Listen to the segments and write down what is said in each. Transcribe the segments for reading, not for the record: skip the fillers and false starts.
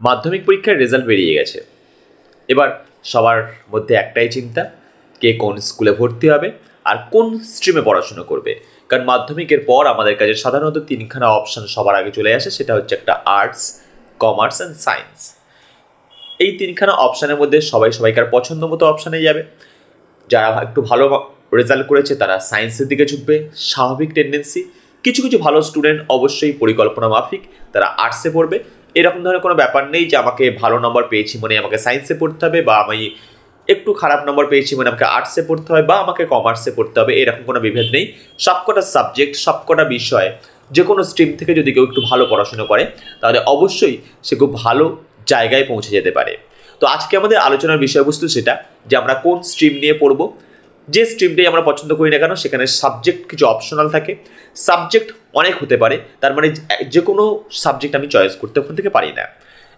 মাধ্যমিক পরীক্ষার রেজাল্ট বেরিয়ে গেছে। এবার সবার মধ্যে একটাই চিন্তা, কে কোন স্কুলে ভর্তি হবে আর কোন স্ট্রিমে পড়াশুনো করবে। কারণ মাধ্যমিকের পর আমাদের কাছে সাধারণত তিনখানা অপশান সবার আগে চলে আসে, সেটা হচ্ছে একটা আর্টস, কমার্স অ্যান্ড সায়েন্স। এই তিনখানা অপশানের মধ্যে সবাইকার পছন্দ মতো অপশানে যাবে। যারা একটু ভালো রেজাল্ট করেছে তারা সায়েন্সের দিকে ঝুঁকবে, স্বাভাবিক টেন্ডেন্সি। কিছু ভালো স্টুডেন্ট অবশ্যই পরিকল্পনা মাফিক তারা আর্টসে পড়বে। এরকম ধরনের কোনো ব্যাপার নেই যে আমাকে ভালো নম্বর পেয়েছি মানে আমাকে সায়েন্সে পড়তে হবে, বা আমি একটু খারাপ নম্বর পেয়েছি মানে আমাকে আর্টসে পড়তে হবে বা আমাকে কমার্সে পড়তে হবে, এরকম কোনো বিভেদ নেই। সবকটা সাবজেক্ট, সবকটা বিষয়, যে কোনো স্ট্রিম থেকে যদি কেউ একটু ভালো পড়াশোনা করে তাহলে অবশ্যই সে খুব ভালো জায়গায় পৌঁছে যেতে পারে। তো আজকে আমাদের আলোচনার বিষয়বস্তু সেটা যে আমরা কোন স্ট্রিম নিয়ে পড়বো। যে স্ট্রিমটাই আমরা পছন্দ করি না কেন সেখানে সাবজেক্ট কিছু অপশনাল থাকে, সাবজেক্ট অনেক হতে পারে, তার মানে যে কোনো সাবজেক্ট আমি চয়েস করতে ওখান থেকে পারি না।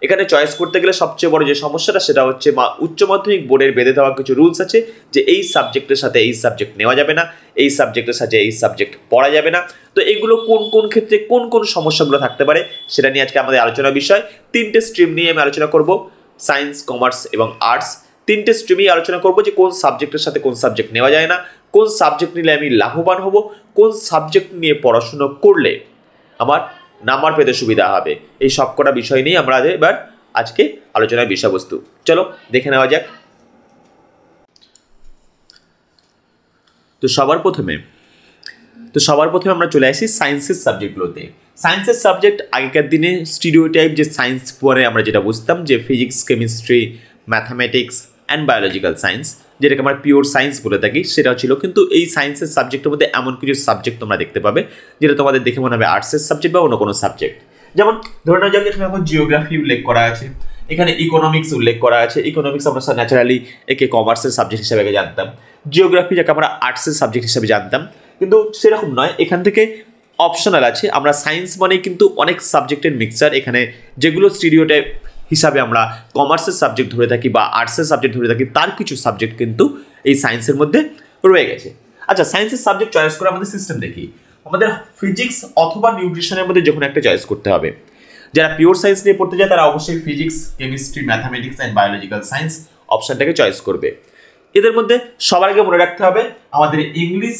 এখানে চয়েস করতে গেলে সবচেয়ে বড় যে সমস্যাটা সেটা হচ্ছে উচ্চ মাধ্যমিক বোর্ডের বেঁধে দেওয়া কিছু রুলস আছে যে এই সাবজেক্টের সাথে এই সাবজেক্ট নেওয়া যাবে না, এই সাবজেক্টের সাথে এই সাবজেক্ট পড়া যাবে না। তো এগুলো কোন ক্ষেত্রে কোন সমস্যাগুলো থাকতে পারে সেটা নিয়ে আজকে আমাদের আলোচনার বিষয়। তিনটে স্ট্রিম নিয়ে আমি আলোচনা করব, সায়েন্স, কমার্স এবং আর্টস। তিনটে স্ট্রিমেই আলোচনা করব যে কোন সাবজেক্টের সাথে কোন সাবজেক্ট নেওয়া যায় না, কোন সাবজেক্ট নিলে আমি লাভবান হব, কোন সাবজেক্ট নিয়ে পড়াশুনো করলে আমার নাম্বার পেতে সুবিধা হবে। এই সবকটা বিষয় নিয়ে আমরা এবার আজকে আলোচনার বিষয়বস্তু। চলো দেখে নেওয়া যাক। তো সবার প্রথমে আমরা চলে আসি সায়েন্সের সাবজেক্টগুলোতে। সায়েন্সের সাবজেক্ট আগেকার দিনে স্টিরিওটাইপ যে সায়েন্স পরে আমরা যেটা বুঝতাম যে physics, chemistry, mathematics and biological science, যেটাকে আমরা পিওর সায়েন্স বলে থাকি, সেটাও ছিল। কিন্তু এই সায়েন্সের সাবজেক্টের মধ্যে এমন কিছু সাবজেক্ট তোমরা দেখতে পাবে যেটা তোমাদের দেখে মনে হবে আর্টসের সাবজেক্ট বা অন্য কোনো সাবজেক্ট। যেমন ধরে নেওয়া যাক এখানে এখন জিওগ্রাফি উল্লেখ করা আছে, এখানে ইকোনমিক্স উল্লেখ করা আছে। ইকোনমিক্স আমরা ন্যাচারালি একে কমার্সের সাবজেক্ট হিসেবে জানতাম, জিওগ্রাফি যাকে আমরা আর্টসের সাবজেক্ট হিসেবে জানতাম, কিন্তু সেরকম নয়। এখান থেকে অপশনাল আছে। আমরা সায়েন্স মানে কিন্তু অনেক সাবজেক্টের মিক্সচার। এখানে যেগুলো স্টিরিওটাইপ হিসাবে আমরা কমার্সের সাবজেক্ট ধরে থাকি বা আর্টসের সাবজেক্ট ধরে থাকি, তার কিছু সাবজেক্ট কিন্তু এই সায়েন্সের মধ্যে রয়ে গেছে। আচ্ছা, সায়েন্সের সাবজেক্ট চয়েস করে আমাদের সিস্টেম দেখি। আমাদের ফিজিক্স অথবা নিউট্রিশনের মধ্যে যে কোনো একটা চয়েস করতে হবে। যারা পিওর সায়েন্স নিয়ে পড়তে যায় তারা অবশ্যই physics, chemistry, mathematics and biological science অপশনটাকে চয়েস করবে। এদের মধ্যে সবার আগে মনে রাখতে হবে আমাদের ইংলিশ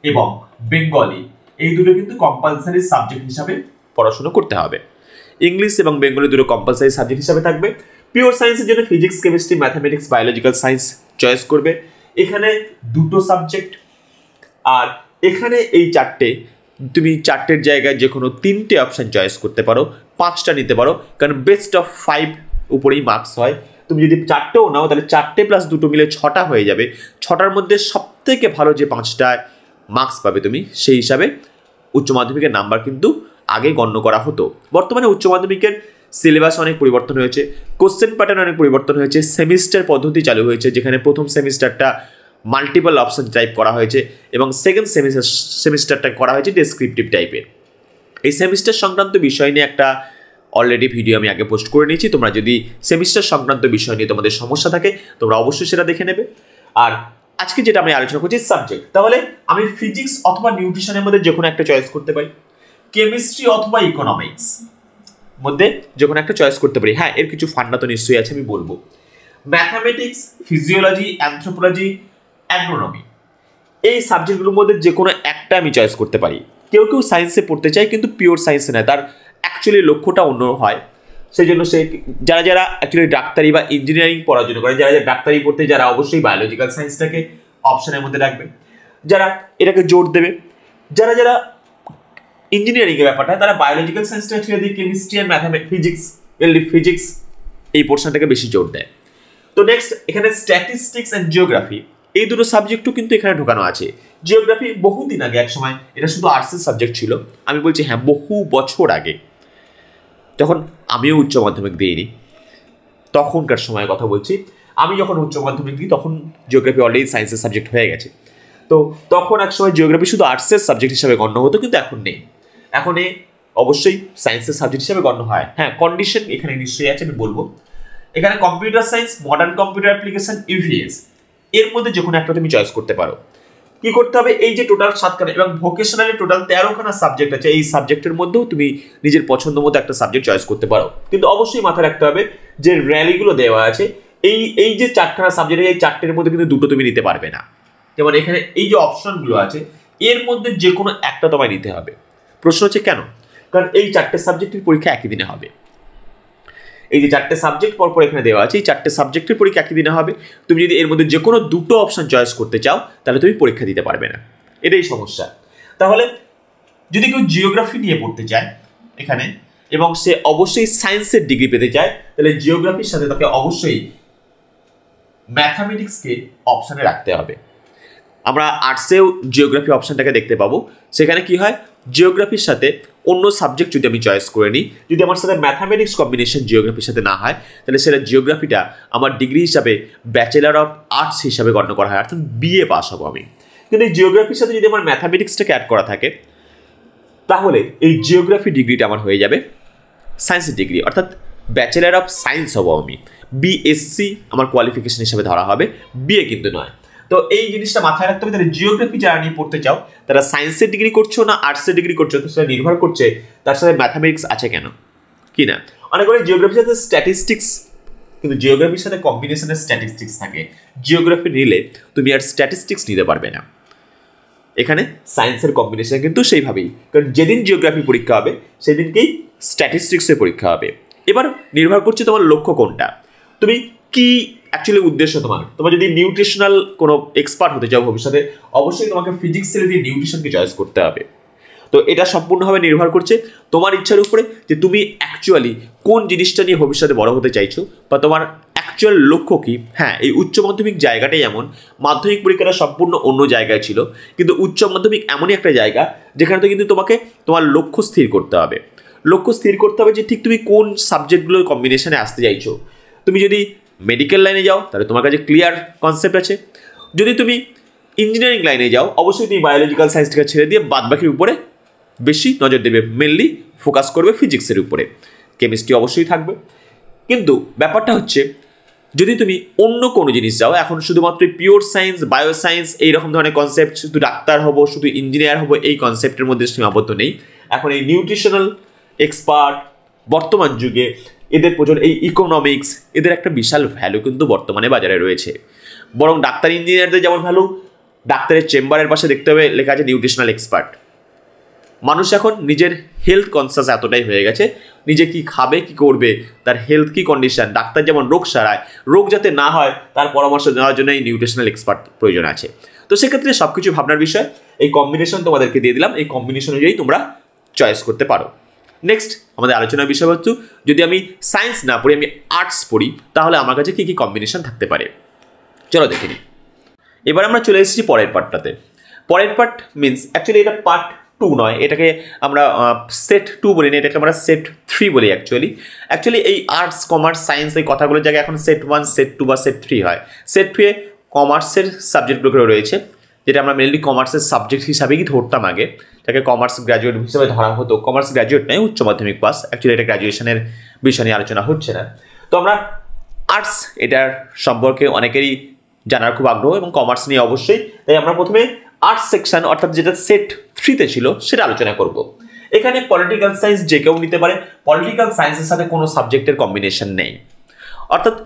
এবং বেঙ্গলি এই দুটো কিন্তু কম্পালসারি সাবজেক্ট হিসাবে পড়াশোনা করতে হবে। ইংলিশ এবং বেঙ্গলি দুটো কম্পালসারি সাবজেক্ট হিসাবে থাকবে। পিওর সায়েন্সের জন্য physics, chemistry, mathematics, biological science choice করবে। এখানে দুটো সাবজেক্ট, আর এখানে এই চারটে, তুমি চারটের জায়গায় যে কোনো তিনটে অপশান চয়েস করতে পারো, 5টা নিতে পারো, কারণ বেস্ট অফ 5 উপরেই মার্কস হয়। তুমি যদি 4টেও নাও তাহলে 4টে প্লাস 2টো মিলে 6টা হয়ে যাবে। 6টার মধ্যে সবথেকে ভালো যে 5টায় মার্কস পাবে তুমি, সেই হিসাবে উচ্চ মাধ্যমিকের নাম্বার কিন্তু আগে গণ্য করা হতো। বর্তমানে উচ্চ মাধ্যমিকের সিলেবাস অনেক পরিবর্তন হয়েছে, কোশ্চেন প্যাটার্ন অনেক পরিবর্তন হয়েছে, সেমিস্টার পদ্ধতি চালু হয়েছে, যেখানে প্রথম সেমিস্টারটা মাল্টিপল অপশন টাইপ করা হয়েছে এবং সেকেন্ড সেমিস্টারটা করা হয়েছে ডেসক্রিপটিভ টাইপের। এই সেমিস্টার সংক্রান্ত বিষয় নিয়ে একটা অলরেডি ভিডিও আমি আগে পোস্ট করে নিয়েছি। তোমরা যদি সেমিস্টার সংক্রান্ত বিষয় নিয়ে তোমাদের সমস্যা থাকে তোমরা অবশ্যই সেটা দেখে নেবে। আর আজকে যেটা আমি আলোচনা করছি সাবজেক্ট, তাহলে আমি ফিজিক্স অথবা নিউট্রিশনের মধ্যে যে কোনো একটা চয়েস করতে পারি, কেমিস্ট্রি অথবা ইকোনমিক্স মধ্যে যে কোনো একটা চয়েস করতে পারি। হ্যাঁ, এর কিছু ফান্ডা তো নিশ্চয়ই আছে, আমি বলবো। ম্যাথামেটিক্স, ফিজিওলজি, অ্যানথ্রোপোলজি, অ্যাগ্রোনমি এই সাবজেক্টগুলোর মধ্যে যে কোনো একটা আমি চয়েস করতে পারি। কেউ সায়েন্সে পড়তে চায় কিন্তু পিওর সায়েন্সে নয়, তার অ্যাকচুয়ালি লক্ষ্যটা অন্য হয়। সেই জন্য সে যারা অ্যাকচুয়ালি ডাক্তারি বা ইঞ্জিনিয়ারিং পড়ার জন্য করে, যারা ডাক্তারি পড়তে যারা অবশ্যই বায়োলজিক্যাল সায়েন্সটাকে অপশনের মধ্যে রাখবে, যারা এটাকে জোর দেবে। যারা ইঞ্জিনিয়ারিংয়ের ব্যাপারটা তারা বায়োলজিক্যাল সায়েন্সটা ছেড়ে দিয়ে কেমিস্ট্রি আর ফিজিক্স এই পোর্শনটাকে বেশি জোর দেয়। তো নেক্সট এখানে স্ট্যাটিস্টিক্স অ্যান্ড জিওগ্রাফি এই দুটো সাবজেক্টও কিন্তু এখানে ঢোকানো আছে। জিওগ্রাফি বহুদিন আগে এক সময় এটা শুধু আর্টসের সাবজেক্ট ছিল। আমি বলছি হ্যাঁ, বহু বছর আগে, যখন আমিও উচ্চ মাধ্যমিক দিইনি, তখনকার সময়ের কথা বলছি। আমি যখন উচ্চ মাধ্যমিক দিই তখন জিওগ্রাফি অলরেডি সায়েন্সের সাবজেক্ট হয়ে গেছে। তো তখন এক সময় জিওগ্রাফি শুধু আর্টসের সাবজেক্ট হিসাবে গণ্য হতো, কিন্তু এখন নেই। এখন অবশ্যই সায়েন্সের সাবজেক্ট হিসাবে গণ্য হয়। হ্যাঁ, কন্ডিশন এখানে নিশ্চয়ই আছে, আমি বলবো। এখানে computer science, modern computer application, EVS এর মধ্যে যে কোনো একটা তুমি চয়েস করতে পারো। কি করতে হবে, এই যে টোটাল 7খানা এবং ভোকেশনালে টোটাল 13খানা সাবজেক্ট আছে, এই সাবজেক্টের মধ্যেও তুমি নিজের পছন্দ মতো একটা সাবজেক্ট চয়েস করতে পারো। কিন্তু অবশ্যই মাথায় রাখতে হবে যে র্যালিগুলো দেওয়া আছে, এই যে 4খানা সাবজেক্ট, এই 4টের মধ্যে কিন্তু দুটো তুমি নিতে পারবে না। যেমন এখানে এই যে অপশনগুলো আছে এর মধ্যে যে কোনো একটা তোমায় নিতে হবে। প্রশ্ন হচ্ছে কেন? কারণ এই 4টে সাবজেক্টের পরীক্ষা একই দিনে হবে। এই যে 4টে সাবজেক্ট পরপর এখানে দেওয়া আছে, এই 4টে সাবজেক্টের পরীক্ষা একই দিনে হবে। তুমি যদি এর মধ্যে যে কোনো দুটো অপশন চয়েস করতে চাও তাহলে তুমি পরীক্ষা দিতে পারবে না, এটাই সমস্যা। তাহলে যদি কেউ জিওগ্রাফি নিয়ে পড়তে চায় এখানে এবং সে অবশ্যই সায়েন্সের ডিগ্রি পেতে চায়, তাহলে জিওগ্রাফির সাথে তাকে অবশ্যই ম্যাথামেটিক্সকে অপশানে রাখতে হবে। আমরা আর্টসেও জিওগ্রাফি অপশানটাকে দেখতে পাবো। সেখানে কি হয়, জিওগ্রাফির সাথে অন্য সাবজেক্ট যদি আমি চয়েস করে নিই, যদি আমার সাথে ম্যাথামেটিক্স কম্বিনেশন জিওগ্রাফির সাথে না হয়, তাহলে সেটা জিওগ্রাফিটা আমার ডিগ্রি হিসাবে ব্যাচেলার অফ আর্টস হিসাবে গণ্য করা হয়, অর্থাৎ বিএ পাস হবো আমি। কিন্তু এই জিওগ্রাফির সাথে যদি আমার ম্যাথামেটিক্সটাকে অ্যাড করা থাকে, তাহলে এই জিওগ্রাফি ডিগ্রিটা আমার হয়ে যাবে সায়েন্সের ডিগ্রি, অর্থাৎ ব্যাচেলার অফ সায়েন্স হবো আমি। বিএসসি আমার কোয়ালিফিকেশন হিসাবে ধরা হবে, বিএ কিন্তু নয়। তো এই জিনিসটা মাথায় রাখতে হবে। তাহলে জিওগ্রাফি যারা নিয়ে পড়তে চাও তারা সায়েন্সের ডিগ্রি করছো না আর্টসের ডিগ্রি করছো, তো সেটা নির্ভর করছে তার সাথে ম্যাথামেটিক্স আছে কেন কি না। অনেক করে জিওগ্রাফির সাথে স্ট্যাটিস্টিক্স, কিন্তু জিওগ্রাফির সাথে কম্বিনেশনের স্ট্যাটিস্টিক্স থাকে। জিওগ্রাফি নিলে তুমি আর স্ট্যাটিস্টিক্স নিতে পারবে না। এখানে সায়েন্সের কম্বিনেশন কিন্তু সেইভাবেই, কারণ যেদিন জিওগ্রাফি পরীক্ষা হবে সেদিনকেই স্ট্যাটিস্টিক্সের পরীক্ষা হবে। এবার নির্ভর করছে তোমার লক্ষ্য কোনটা, তুমি কি অ্যাকচুয়ালি উদ্দেশ্য তোমার যদি নিউট্রিশনাল কোনো এক্সপার্ট হতে চাও ভবিষ্যতে, অবশ্যই তোমাকে ফিজিক্স ছেড়ে দিয়ে নিউট্রিশনকে চয়েস করতে হবে। তো এটা সম্পূর্ণভাবে নির্ভর করছে তোমার ইচ্ছার উপরে যে তুমি অ্যাকচুয়ালি কোন জিনিসটা নিয়ে ভবিষ্যতে বড় হতে চাইছো বা তোমার অ্যাকচুয়াল লক্ষ্য কি। হ্যাঁ, এই উচ্চ মাধ্যমিক জায়গাটাই এমন, মাধ্যমিক পরীক্ষাটা সম্পূর্ণ অন্য জায়গায় ছিল, কিন্তু উচ্চ মাধ্যমিক এমনই একটা জায়গা যেখানে তো কিন্তু তোমাকে তোমার লক্ষ্য স্থির করতে হবে। লক্ষ্য স্থির করতে হবে যে ঠিক তুমি কোন সাবজেক্টগুলোর কম্বিনেশনে আসতে চাইছো। তুমি যদি মেডিকেল লাইনে যাও তাহলে তোমার কাছে ক্লিয়ার কনসেপ্ট আছে। যদি তুমি ইঞ্জিনিয়ারিং লাইনে যাও অবশ্যই তুমি বায়োলজিক্যাল সায়েন্সটাকে ছেড়ে দিয়ে বাদবাকির উপরে বেশি নজর দেবে, মেনলি ফোকাস করবে ফিজিক্সের উপরে, কেমিস্ট্রি অবশ্যই থাকবে। কিন্তু ব্যাপারটা হচ্ছে যদি তুমি অন্য কোনো জিনিস যাও, এখন শুধুমাত্র পিওর সায়েন্স, বায়ো সায়েন্স এইরকম ধরনের কনসেপ্ট, শুধু ডাক্তার হবো, শুধু ইঞ্জিনিয়ার হবো, এই কনসেপ্টের মধ্যে সীমাবদ্ধ নেই। এখন এই নিউট্রিশনাল এক্সপার্ট বর্তমান যুগে এদের প্রচুর, এই ইকোনমিক্স, এদের একটা বিশাল ভ্যালু কিন্তু বর্তমানে বাজারে রয়েছে। বরং ডাক্তার ইঞ্জিনিয়ারদের যেমন ভ্যালু, ডাক্তারের চেম্বারের পাশে দেখতে হবে লেখা আছে নিউট্রিশনাল এক্সপার্ট। মানুষ এখন নিজের হেলথ কনসাস এতটাই হয়ে গেছে, নিজে কি খাবে কি করবে, তার হেলথ কি কন্ডিশন, ডাক্তার যেমন রোগ সারায়, রোগ যাতে না হয় তার পরামর্শ দেওয়ার জন্য এই নিউট্রিশনাল এক্সপার্ট প্রয়োজন আছে। তো সেক্ষেত্রে সব কিছু ভাবনার বিষয়। এই কম্বিনেশন তোমাদেরকে দিয়ে দিলাম, এই কম্বিনেশন অনুযায়ী তোমরা চয়েস করতে পারো। নেক্সট আমাদের আলোচনার বিষয়বস্তু, যদি আমি সায়েন্স না পড়ি, আমি আর্টস পড়ি, তাহলে আমার কাছে কী কী কম্বিনেশন থাকতে পারে চলো দেখে নিই। এবার আমরা চলে এসেছি পরের পার্টটাতে। পরের পার্ট মিনস অ্যাকচুয়ালি এটা পার্ট 2 নয়, এটাকে আমরা সেট 2 বলি না, এটাকে আমরা সেট 3 বলি। অ্যাকচুয়ালি এই আর্টস কমার্স সায়েন্স এই কথাগুলোর জায়গায় এখন সেট 1 সেট 2 বা সেট 3 হয়। সেট 3 এ কমার্সের সাবজেক্টগুলো রয়েছে, যেটা আমরা মেনলি কমার্সের সাবজেক্ট হিসাবেই ধরতাম আগে, যাকে কমার্স গ্র্যাজুয়েট হিসেবে ধরা হতো। কমার্স গ্র্যাজুয়েট নয়, উচ্চ মাধ্যমিক পাস। অ্যাকচুয়ালি এটা গ্র্যাজুয়েশনের বিষয় নিয়ে আলোচনা হচ্ছে না। তো আমরা আর্টস এটার সম্পর্কে অনেকেরই জানার খুব আগ্রহ, এবং কমার্স নিয়ে অবশ্যই, তাই আমরা প্রথমে আর্টস সেকশন অর্থাৎ যেটা সেট 3-তে ছিল সেটা আলোচনা করব। এখানে পলিটিক্যাল সায়েন্স যে কেউ নিতে পারে, পলিটিক্যাল সায়েন্সের সাথে কোনো সাবজেক্টের কম্বিনেশন নেই, অর্থাৎ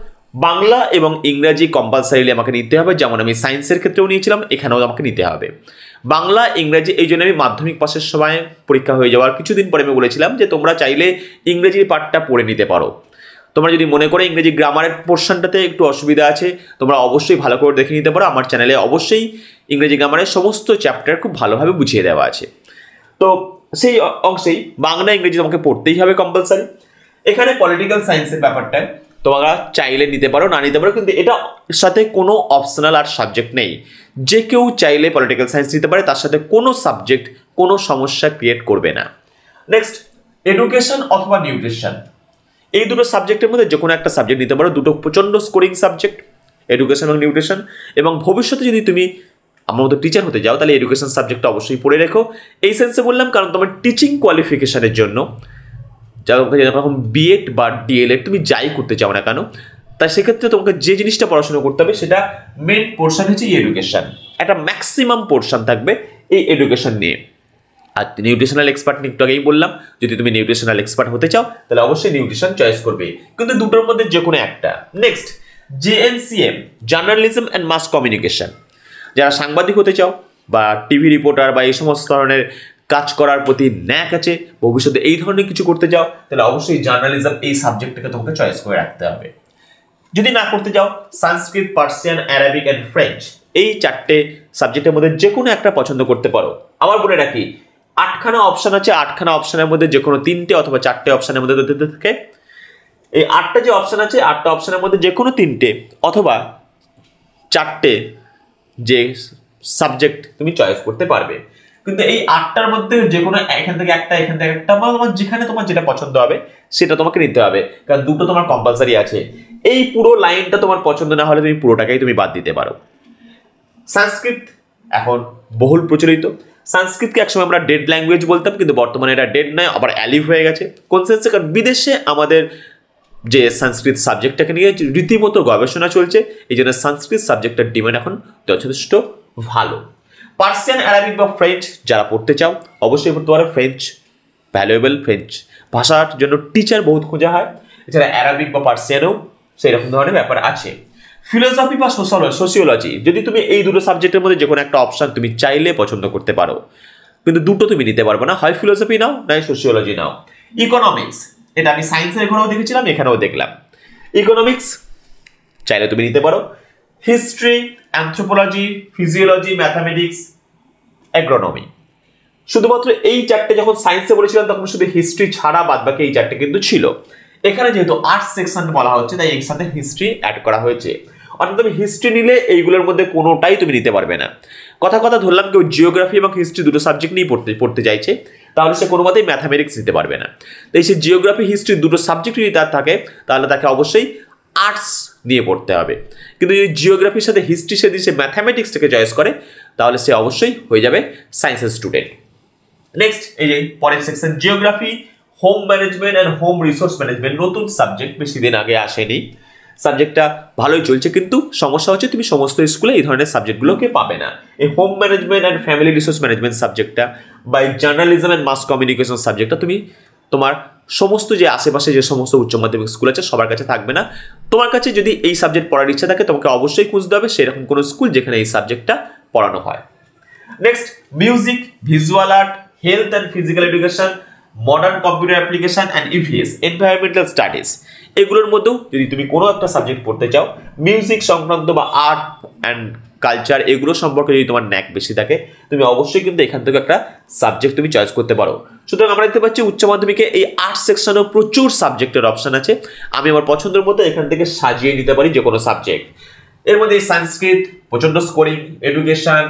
বাংলা এবং ইংরাজি কম্পালসারিলি আমাকে নিতে হবে, যেমন আমি সায়েন্সের ক্ষেত্রেও নিয়েছিলাম, এখানেও আমাকে নিতে হবে বাংলা ইংরাজি। এই জন্য আমি মাধ্যমিক পাসের সময় পরীক্ষা হয়ে যাওয়ার কিছুদিন পরে আমি বলেছিলাম যে তোমরা চাইলে ইংরেজির পার্টটা পড়ে নিতে পারো। তোমরা যদি মনে করো ইংরেজি গ্রামারের পোর্শনটাতে একটু অসুবিধা আছে, তোমরা অবশ্যই ভালো করে দেখে নিতে পারো। আমার চ্যানেলে অবশ্যই ইংরেজি গ্রামারের সমস্ত চ্যাপ্টার খুব ভালোভাবে বুঝিয়ে দেওয়া আছে। তো সেই অংশেই বাংলা ইংরেজি তোমাকে পড়তেই হবে কম্পালসারি। এখানে পলিটিক্যাল সায়েন্সের ব্যাপারটা তোমরা চাইলে নিতে পারো, না নিতে পারো, কিন্তু এটা সাথে কোনো অপশনাল আর সাবজেক্ট নেই। যে কেউ চাইলে পলিটিক্যাল সায়েন্স নিতে পারে, তার সাথে কোনো সাবজেক্ট কোনো সমস্যা ক্রিয়েট করবে না। নেক্সট এডুকেশন অথবা নিউট্রিশন, এই দুটো সাবজেক্টের মধ্যে যে কোনো একটা সাবজেক্ট নিতে পারো। দুটো প্রচণ্ড স্কোরিং সাবজেক্ট, এডুকেশন এবং নিউট্রিশন। এবং ভবিষ্যতে যদি তুমি আমার মতো টিচার হতে যাও তাহলে এডুকেশন সাবজেক্টটা অবশ্যই পড়ে রেখো। এই সেন্সে বললাম কারণ তোমার টিচিং কোয়ালিফিকেশনের জন্য, যখন বিএড বা ডিএলএড তুমি যাই করতে চাও না কেন, তাই সেক্ষেত্রে তোমাকে যে জিনিসটা পড়াশোনা করতে হবে সেটা মেন পোর্শন হচ্ছে এডুকেশন। একটা ম্যাক্সিমাম পোর্শন থাকবে এই এডুকেশন নিয়ে। আর নিউট্রিশনাল এক্সপার্ট একটু আগেই বললাম, যদি তুমি নিউট্রিশনাল এক্সপার্ট হতে চাও তাহলে অবশ্যই নিউট্রিশন চয়েস করবে, কিন্তু দুটোর মধ্যে যে কোনো একটা। Next JNCM, journalism and mass communication. যারা সাংবাদিক হতে চাও বা টিভি রিপোর্টার বা এই সমস্ত ধরনের কাজ করার প্রতি ন্যাক আছে, ভবিষ্যতে এই ধরনের কিছু করতে চাও, তাহলে অবশ্যই জার্নালিজম এই সাবজেক্টটাকে তোমাকে চয়েস করে রাখতে হবে। যদি না করতে চাও, সংস্কৃত, পার্সিয়ান, অ্যারাবিক অ্যান্ড ফ্রেঞ্চ, এই 4টে সাবজেক্টের মধ্যে যে কোনো একটা পছন্দ করতে পারো। আবার বলে রাখি, 8খানা অপশন আছে, 8খানা অপশনের মধ্যে যে কোনো 3টে অথবা 4টে অপশনের মধ্যে দিতে থাকে। এই 8টা যে অপশন আছে, 8টা অপশনের মধ্যে যে কোনো 3টে অথবা 4টে যে সাবজেক্ট তুমি চয়েস করতে পারবে। কিন্তু এই 8টার মধ্যে যে কোনো এখান থেকে একটা, এখান থেকে একটা, বা তোমার যেখানে তোমার যেটা পছন্দ হবে সেটা তোমাকে নিতে হবে, কারণ দুটো তোমার কম্পালসারি আছে। এই পুরো লাইনটা তোমার পছন্দ না হলে তুমি পুরোটাকেই তুমি বাদ দিতে পারো। সংস্কৃত এখন বহুল প্রচলিত। সংস্কৃতকে একসময় আমরা ডেড ল্যাঙ্গুয়েজ বলতাম, কিন্তু বর্তমানে এটা ডেড নয়, আবার অ্যালিভ হয়ে গেছে। কোন সেন্সে? কারণ বিদেশে আমাদের যে সংস্কৃত সাবজেক্টটাকে নিয়ে রীতিমতো গবেষণা চলছে, এই জন্য সংস্কৃত সাবজেক্টের ডিমান্ড এখন যথেষ্ট ভালো। পার্সিয়ান, অ্যারাবিক বা ফ্রেঞ্চ যারা পড়তে চাও অবশ্যই পড়তে পারো। ফ্রেঞ্চ ভ্যালুয়েবল, ফ্রেঞ্চ ভাষার জন্য টিচার বহুত খোঁজা হয়। এছাড়া অ্যারাবিক বা পার্সিয়ানেও সেই রকম ধরনের ব্যাপার আছে। ফিলোসফি বা সোশিওলজি, যদি তুমি এই দুটো সাবজেক্টের মধ্যে যে কোনো একটা অপশন তুমি চাইলে পছন্দ করতে পারো, কিন্তু দুটো তুমি নিতে পারবে না, হয় ফিলোসফি নাও নয় সোশিওলজি নাও। ইকোনমিক্স, এটা আমি সায়েন্সের এখানেও দেখেছিলাম, এখানেও দেখলাম। ইকোনমিক্স চাইলে তুমি নিতে পারো। History, anthropology, physiology, mathematics, agronomy. শুধুমাত্র এই 4টে যখন সায়েন্সে বলেছিলাম তখন শুধু হিস্ট্রি ছাড়া বাদ বাকি এই 4টে কিন্তু ছিল। এখানে যেহেতু আর্টস সেকশন বলা হচ্ছে তাই এর সাথে হিস্ট্রি অ্যাড করা হয়েছে। অর্থাৎ তুমি হিস্ট্রি নিলে এইগুলোর মধ্যে কোনোটাই তুমি নিতে পারবে না। কথা ধরলাম কেউ জিওগ্রাফি এবং হিস্ট্রি দুটো সাবজেক্ট নিয়ে পড়তে চাইছে, তাহলে সে কোনো মতেই ম্যাথামেটিক্স নিতে পারবে না। তাই সে জিওগ্রাফি, হিস্ট্রি দুটো সাবজেক্ট যদি তার থাকে তাহলে তাকে অবশ্যই আর্টস নিয়ে পড়তে হবে। কিন্তু যদি জিওগ্রাফির সাথে হিস্ট্রির সাথে সে ম্যাথামেটিক্সটাকে চয়েস করে তাহলে সে অবশ্যই হয়ে যাবে সায়েন্সের স্টুডেন্ট। নেক্সট এই যে পরের section, geography, home management and home resource management. নতুন সাবজেক্ট, বেশি দিন আগে আসেনি, সাবজেক্টটা ভালোই চলছে, কিন্তু সমস্যা হচ্ছে তুমি সমস্ত স্কুলে এই ধরনের সাবজেক্টগুলোকে পাবে না। এই home management and family resource management সাবজেক্টটা বা জার্নালিজম অ্যান্ড মাস কমিউনিকেশন সাবজেক্টটা তুমি তোমার সমস্ত যে আশেপাশে যে সমস্ত উচ্চ মাধ্যমিক স্কুল আছে সবার কাছে থাকবে না। তোমার কাছে যদি এই সাবজেক্ট পড়ার ইচ্ছা থাকে তোমাকে অবশ্যই খুঁজতে হবে সেরকম কোনো স্কুল যেখানে এই সাবজেক্টটা পড়ানো হয়। Next music, visual art, health and physical education, modern computer application and EVS, environmental studies. এগুলোর মধ্যেও যদি তুমি কোনো একটা সাবজেক্ট পড়তে চাও, মিউজিক সংক্রান্ত বা আর্ট অ্যান্ড কালচার এগুলো সম্পর্কে যদি তোমার ন্যাক বেশি থাকে তুমি অবশ্যই কিন্তু এখান থেকে একটা সাবজেক্ট তুমি চয়েস করতে পারো। সুতরাং আমরা দেখতে পাচ্ছি উচ্চ মাধ্যমিকে এই আর্টস সেকশনেও প্রচুর সাবজেক্টের অপশন আছে। আমি আমার পছন্দের মতো এখান থেকে সাজিয়ে নিতে পারি যে কোনো সাবজেক্ট। এর মধ্যে সংস্কৃত প্রচণ্ড স্কোরিং, এডুকেশন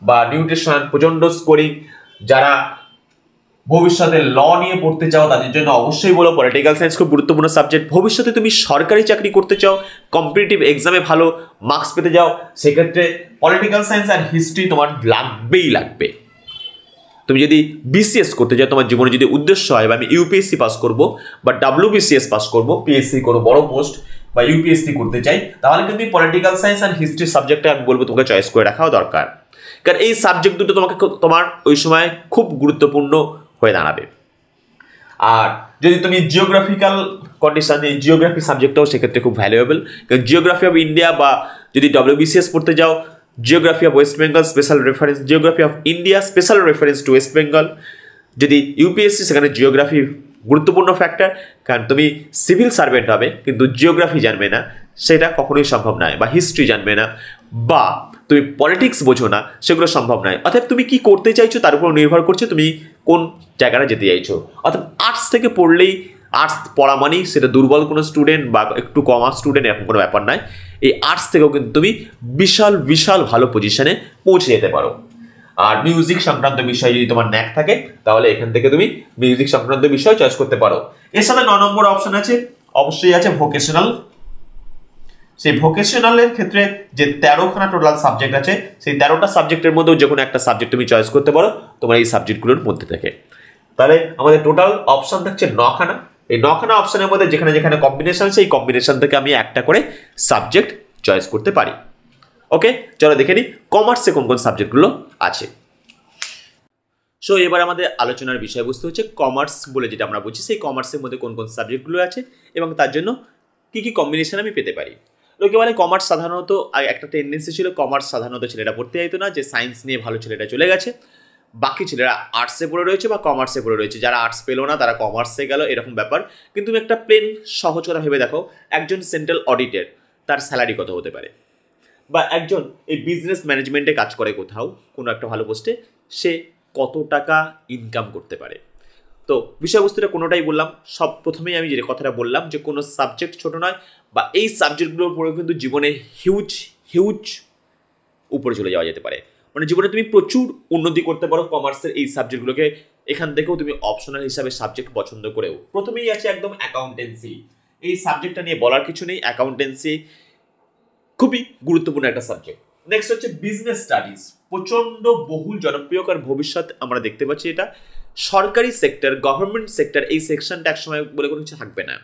বা নিউট্রিশন প্রচণ্ড স্কোরিং। যারা ভবিষ্যতে ল নিয়ে পড়তে চাও তাদের জন্য অবশ্যই বলো পলিটিক্যাল সায়েন্স খুব গুরুত্বপূর্ণ সাবজেক্ট। ভবিষ্যতে তুমি সরকারি চাকরি করতে চাও, কম্পিটিটিভ এক্সামে ভালো মার্কস পেতে যাও, সেক্ষেত্রে পলিটিক্যাল সায়েন্স আর হিস্ট্রি তোমার লাগবেই লাগবে। তুমি যদি বিসিএস করতে চাও, তোমার জীবনে যদি উদ্দেশ্য হয় বা আমি ইউপিএসসি পাস করব বা WBCS পাস করব, পিএসসি কোনো বড় পোস্ট বা ইউপিএসসি করতে চাই, তাহলে কিন্তু পলিটিক্যাল সায়েন্স আর হিস্ট্রি সাবজেক্টটা আমি বলবো তোমাকে চয়েস করে রাখাও দরকার, কারণ এই সাবজেক্ট দুটো তোমার ওই সময় খুব গুরুত্বপূর্ণ হয়ে দাঁড়াবে। আর যদি তুমি জিওগ্রাফিক্যাল কন্ডিশন, এই জিওগ্রাফি সাবজেক্টটাও সেক্ষেত্রে খুব ভ্যালুয়েবল, কারণ জিওগ্রাফি অফ ইন্ডিয়া বা যদি WBCS পড়তে যাও, geography of West Bengal special reference, geography of India special reference to West Bengal. যদি ইউপিএসসি, সেখানে জিওগ্রাফি গুরুত্বপূর্ণ ফ্যাক্টর, কারণ তুমি সিভিল সার্ভেন্ট হবে কিন্তু জিওগ্রাফি জানবে না, সেটা কখনোই সম্ভব নয়, বা হিস্ট্রি জানবে না, বা তুমি পলিটিক্স বোঝো না, সেগুলো সম্ভব নয়। অর্থাৎ তুমি কি করতে চাইছো তার উপর নির্ভর করছে তুমি কোন জায়গাটা যেতে চাইছো। অর্থাৎ আর্টস থেকে পড়লেই, আর্টস পড়া মানেই সেটা দুর্বল কোনো স্টুডেন্ট বা একটু কমার্স স্টুডেন্ট এরকম কোনো ব্যাপার নয়। এই আর্টস থেকেও কিন্তু তুমি বিশাল বিশাল ভালো পজিশনে পৌঁছে যেতে পারো। আর মিউজিক সংক্রান্ত বিষয় যদি তোমার ন্যাক থাকে তাহলে এখান থেকে তুমি মিউজিক সংক্রান্ত বিষয় চয়েস করতে পারো। এর সাথে 9 নম্বর অপশন আছে, অবশ্যই আছে ভোকেশনাল। সেই ভোকেশনালের ক্ষেত্রে যে 13খানা টোটাল সাবজেক্ট আছে, সেই 13টা সাবজেক্টের মধ্যেও যে কোনো একটা সাবজেক্ট তুমি চয়েস করতে পারো তোমার এই সাবজেক্টগুলোর মধ্যে থেকে। তাহলে আমাদের টোটাল অপশন থাকছে 9খানা। এই 9খানা অপশনের মধ্যে যেখানে যেখানে কম্বিনেশন আছে, এই কম্বিনেশন থেকে আমি একটা করে সাবজেক্ট চয়েস করতে পারি। ওকে, চলো দেখে নিই কমার্সে কোন কোন সাবজেক্টগুলো আছে। সো এবার আমাদের আলোচনার বিষয়বস্তু হচ্ছে কমার্স বলে যেটা আমরা বুঝি, সেই কমার্সের মধ্যে কোন কোন সাবজেক্টগুলো আছে এবং তার জন্য কী কী কম্বিনেশন আমি পেতে পারি। লোকে বলে কমার্স সাধারণত একটা টেন্ডেন্সি ছিল, কমার্স সাধারণত ছেলেরা পড়তে চাইতো না, যে সায়েন্স নিয়ে ভালো ছেলেরা চলে গেছে, বাকি ছেলেরা আর্টসে পড়ে রয়েছে বা কমার্সে পড়ে রয়েছে, যারা আর্টস পেলো না তারা কমার্সে গেল, এরকম ব্যাপার। কিন্তু তুমি একটা প্লেন সহজ কথা ভেবে দেখো, একজন সেন্ট্রাল অডিটের তার স্যালারি কত হতে পারে, বা একজন এই বিজনেস ম্যানেজমেন্টে কাজ করে কোথাও কোনো একটা ভালো পোস্টে, সে কত টাকা ইনকাম করতে পারে। তো বিষয়বস্তুটা কোনোটাই বললাম, সব প্রথমেই আমি যে কথাটা বললাম যে কোনো সাবজেক্ট ছোট নয়, বা এই সাবজেক্টগুলোর উপরে কিন্তু জীবনে হিউজ হিউজ উপরে চলে যাওয়া যেতে পারে, মানে জীবনে তুমি প্রচুর উন্নতি করতে পারো কমার্সের এই সাবজেক্টগুলোকে। এখান থেকেও তুমি অপশনাল হিসাবে সাবজেক্ট পছন্দ করেও। প্রথমেই আছে একদম অ্যাকাউন্টেন্সি, এই সাবজেক্টটা নিয়ে বলার কিছু নেই, অ্যাকাউন্টেন্সি খুবই গুরুত্বপূর্ণ একটা সাবজেক্ট। নেক্সট হচ্ছে বিজনেস স্টাডিজ, প্রচণ্ড বহুল জনপ্রিয়, কারণ ভবিষ্যৎ আমরা দেখতে পাচ্ছি এটা সরকারি সেক্টর, গভর্নমেন্ট সেক্টর, এই সেকশনটা একসময় বলে কোনো কিছু থাকবে না,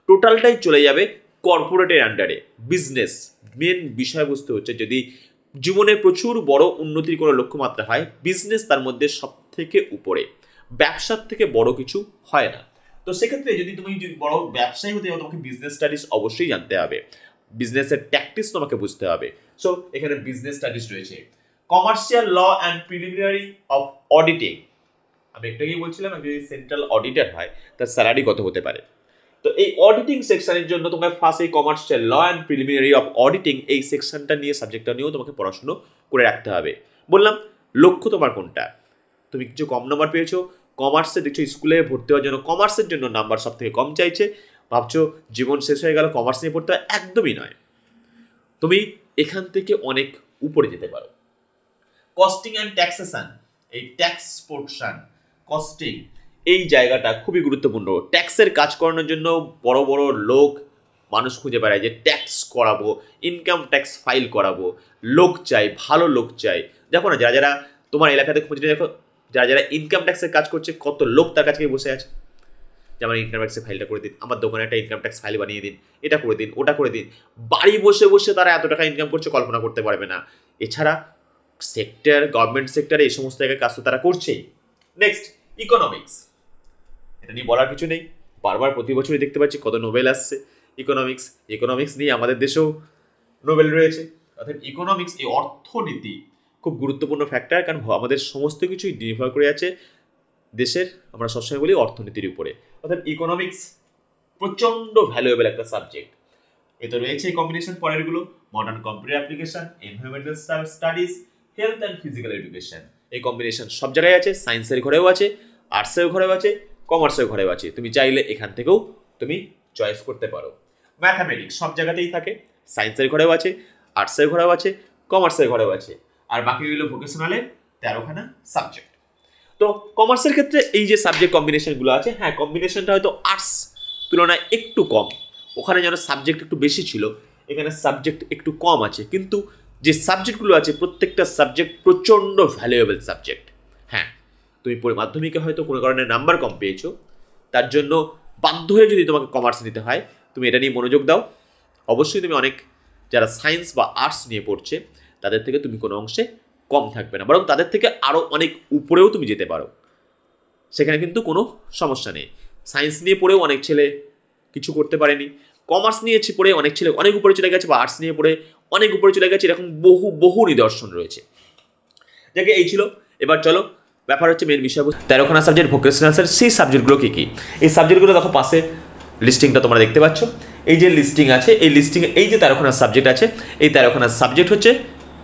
টোটালটাই চলে যাবে কর্পোরেটের আন্ডারে। বিজনেস মেন বিষয়বস্তু হচ্ছে যদি জীবনে প্রচুর বড় উন্নতির কোনো লক্ষ্যমাত্রা হয়, বিজনেস তার মধ্যে সব থেকে উপরে, ব্যবসার থেকে বড় কিছু হয় না। তো সেক্ষেত্রে যদি তুমি বড় ব্যবসায়ী হতে যাও, তোমাকে বিজনেস স্টাডিজ অবশ্যই জানতে হবে, বিজনেসের ট্যাকটিক্স তোমাকে বুঝতে হবে। সো এখানে বিজনেস স্টাডিজ রয়েছে। Commercial law and preliminary of auditing, আমি একটু আগেই বলছিলাম যদি সেন্ট্রাল অডিটর হয় তার স্যালারি কত হতে পারে। তো এই অডিটিং সেকশনের জন্য তোমার ফার্স্ট এই commercial law and preliminary of auditing এই সেকশনটা নিয়ে, সাবজেক্টটা নিয়েও তোমাকে পড়াশুনো করে রাখতে হবে। বললাম লক্ষ্য তোমার কোনটা, তুমি কিছু কম নাম্বার পেয়েছো কমার্সে, দেখছো স্কুলে ভর্তি হওয়ার জন্য কমার্সের জন্য নাম্বার সব থেকে কম চাইছে, ভাবছো জীবন শেষ হয়ে গেল কমার্স নিয়ে পড়তে হয়, একদমই নয়, তুমি এখান থেকে অনেক উপরে যেতে পারো। কস্টিং অ্যান্ড ট্যাক্সেশন, এই ট্যাক্স পোর্শন, কস্টিং এই জায়গাটা খুবই গুরুত্বপূর্ণ। ট্যাক্সের কাজ করানোর জন্য বড় বড় লোক মানুষ খুঁজে বেড়ায় যে ট্যাক্স করাবো, ইনকাম ট্যাক্স ফাইল করাবো, লোক চাই, ভালো লোক চাই। দেখো না, যারা যারা তোমার এলাকাতে খুঁজে দেখো, যারা যারা ইনকাম ট্যাক্সের কাজ করছে, কত লোক তার কাছে বসে আছে যে আমার ইনকাম ট্যাক্সের ফাইলটা করে দিন, আমার দোকানে একটা ইনকাম ট্যাক্স ফাইল বানিয়ে দিন, এটা করে দিন, ওটা করে দিন। বাড়ি বসে বসে তারা এত টাকা ইনকাম করছে কল্পনা করতে পারবে না। এছাড়া সেক্টর, গভর্নমেন্ট সেক্টরে এই সমস্ত জায়গায় কাজ তো তারা করছেই। নেক্সট ইকোনমিক্স, এটা নিয়ে বলার কিছু নেই, বারবার প্রতি বছরই দেখতে পাচ্ছি কত নোবেল আসছে ইকোনমিক্স নিয়ে, আমাদের দেশেও নোবেল রয়েছে। অর্থাৎ ইকোনমিক্স, এই অর্থনীতি খুব গুরুত্বপূর্ণ ফ্যাক্টর, কারণ আমাদের সমস্ত কিছুই নির্ভর করে আছে দেশের, আমরা সবসময় বলি অর্থনীতির উপরে। অর্থাৎ ইকোনমিক্স প্রচণ্ড ভ্যালুয়েবল একটা সাবজেক্ট। এতে রয়েছে কম্বিনেশন পরেরগুলো, modern computer application, environmental studies, health and physical education. এই কম্বিনেশন সব জায়গায় আছে, সায়েন্সের ঘরেও আছে, আর্টসের ঘরেও আছে, কমার্সের ঘরেও আছে। তুমি চাইলে এখান থেকেও তুমি চয়েস করতে পারো। ম্যাথামেটিক্স সব জায়গাতেই থাকে, সায়েন্সের ঘরেও আছে, আর্টসের ঘরেও আছে, কমার্সের ঘরেও আছে, আর বাকি রইল ভোকেশনালের 13খানা সাবজেক্ট। তো কমার্সের ক্ষেত্রে এই যে সাবজেক্ট কম্বিনেশনগুলো আছে, হ্যাঁ কম্বিনেশনটা হয়তো আর্টস তুলনায় একটু কম, ওখানে যেন সাবজেক্ট একটু বেশি ছিল, এখানে সাবজেক্ট একটু কম আছে, কিন্তু যে সাবজেক্টগুলো আছে প্রত্যেকটা সাবজেক্ট প্রচণ্ড ভ্যালুয়েবল সাবজেক্ট। হ্যাঁ, তুমি মাধ্যমিকে হয়তো কোনো কারণে নাম্বার কম পেয়েছো, তার জন্য বাধ্য হয়ে যদি তোমাকে কমার্স নিতে হয়, তুমি এটা নিয়ে মনোযোগ দাও। অবশ্যই তুমি অনেক যারা সায়েন্স বা আর্টস নিয়ে পড়ছে তাদের থেকে তুমি কোনো অংশে কম থাকবে না, বরং তাদের থেকে আরও অনেক উপরেও তুমি যেতে পারো, সেখানে কিন্তু কোনো সমস্যা নেই। সায়েন্স নিয়ে পড়েও অনেক ছেলে কিছু করতে পারেনি, কমার্স নিয়ে পড়ে অনেক ছেলে অনেক উপরে চলে গেছে, বা আর্টস নিয়ে পড়ে অনেক উপরে চলে গেছে, এরকম বহু বহু নিদর্শন রয়েছে। যাকে এই ছিল, এবার চলো ব্যাপার হচ্ছে মেন বিষয় 13খানা সাবজেক্ট ভোকেশনালসের সেই সাবজেক্টগুলো কী কী। এই সাবজেক্টগুলো দেখো পাশে লিস্টিংটা তোমরা দেখতে পাচ্ছ, এই যে লিস্টিং আছে, এই লিস্টিংয়ে এই যে 13খানা সাবজেক্ট আছে, এই 13খানা সাবজেক্ট হচ্ছে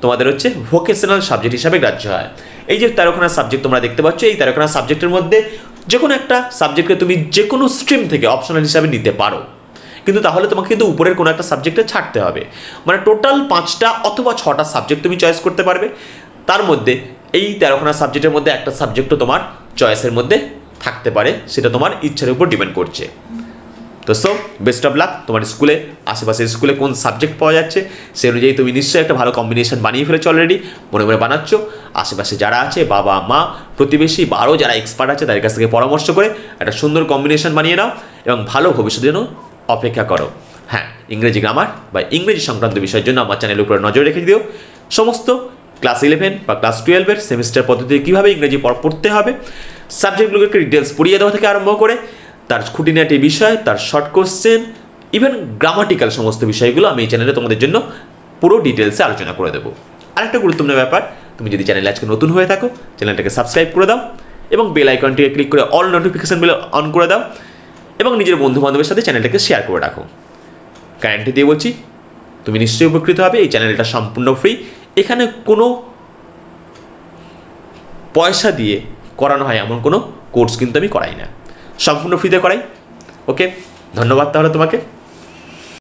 তোমাদের হচ্ছে ভোকেশনাল সাবজেক্ট হিসাবে গ্রাহ্য হয়। এই যে 13খানা সাবজেক্ট তোমরা দেখতে পাচ্ছ, এই 13খানা সাবজেক্টের মধ্যে যে কোনো একটা সাবজেক্টকে তুমি যে কোনো স্ট্রিম থেকে অপশনাল হিসাবে নিতে পারো, কিন্তু তাহলে তোমাকে কিন্তু উপরের কোনো একটা সাবজেক্টে ছাড়তে হবে। মানে টোটাল 5টা অথবা 6টা সাবজেক্ট তুমি চয়েস করতে পারবে, তার মধ্যে এই 13খানা সাবজেক্টের মধ্যে একটা সাবজেক্টও তোমার চয়েসের মধ্যে থাকতে পারে, সেটা তোমার ইচ্ছার উপর ডিপেন্ড করছে। তো সো বেস্ট অফ লাক, তোমার স্কুলে আশেপাশের স্কুলে কোন সাবজেক্ট পাওয়া যাচ্ছে সেই অনুযায়ী তুমি নিশ্চয়ই একটা ভালো কম্বিনেশন বানিয়ে ফেলেছো, অলরেডি মনে মনে বানাচ্ছ। আশেপাশে যারা আছে বাবা মা প্রতিবেশী বা আরও যারা এক্সপার্ট আছে তাদের কাছ থেকে পরামর্শ করে একটা সুন্দর কম্বিনেশন বানিয়ে নাও এবং ভালো ভবিষ্যতের জন্য অপেক্ষা করো। হ্যাঁ, ইংরেজি গ্রামার বা ইংরেজি সংক্রান্ত বিষয়ের জন্য আমার চ্যানেলের উপরে নজর রেখে দিও। সমস্ত ক্লাস 11 বা ক্লাস 12-এর সেমিস্টার পদ্ধতিতে কীভাবে ইংরেজি পড়তে হবে, সাবজেক্টগুলোকে ডিটেলস পড়িয়ে দেওয়া থেকে আরম্ভ করে তার খুঁটিনাটি বিষয়, তার শর্ট কোশ্চেন, ইভেন গ্রামাটিক্যাল সমস্ত বিষয়গুলো আমি এই চ্যানেলে তোমাদের জন্য পুরো ডিটেলসে আলোচনা করে দেবো। আরেকটা গুরুত্বপূর্ণ ব্যাপার, তুমি যদি চ্যানেলে আজকে নতুন হয়ে থাকো চ্যানেলটাকে সাবস্ক্রাইব করে দাও এবং বেল আইকনটিকে ক্লিক করে অল নোটিফিকেশনগুলো অন করে দাও এবং নিজের বন্ধু-বান্ধবের সাথে চ্যানেলটাকে শেয়ার করে রাখো। গ্যারান্টি দিয়ে বলছি তুমি নিশ্চয়ই উপকৃত হবে। এই চ্যানেলটা সম্পূর্ণ ফ্রি, এখানে কোনো পয়সা দিয়ে করানো হয় এমন কোনো কোর্স কিন্তু আমি করাই না, সম্পূর্ণ ফ্রিতে করাই। ওকে, ধন্যবাদ তাহলে তোমাকে।